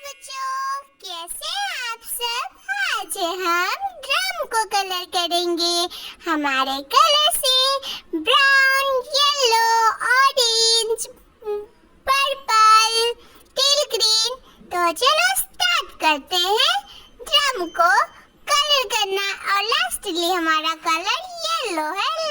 बच्चों, कैसे हैं आप सब। आज हम ड्रम को कलर करेंगे। हमारे कलर से brown, yellow, orange, purple, till green. तो चलो स्टार्ट करते हैं ड्रम को कलर करना। और लास्टली हमारा कलर येलो है।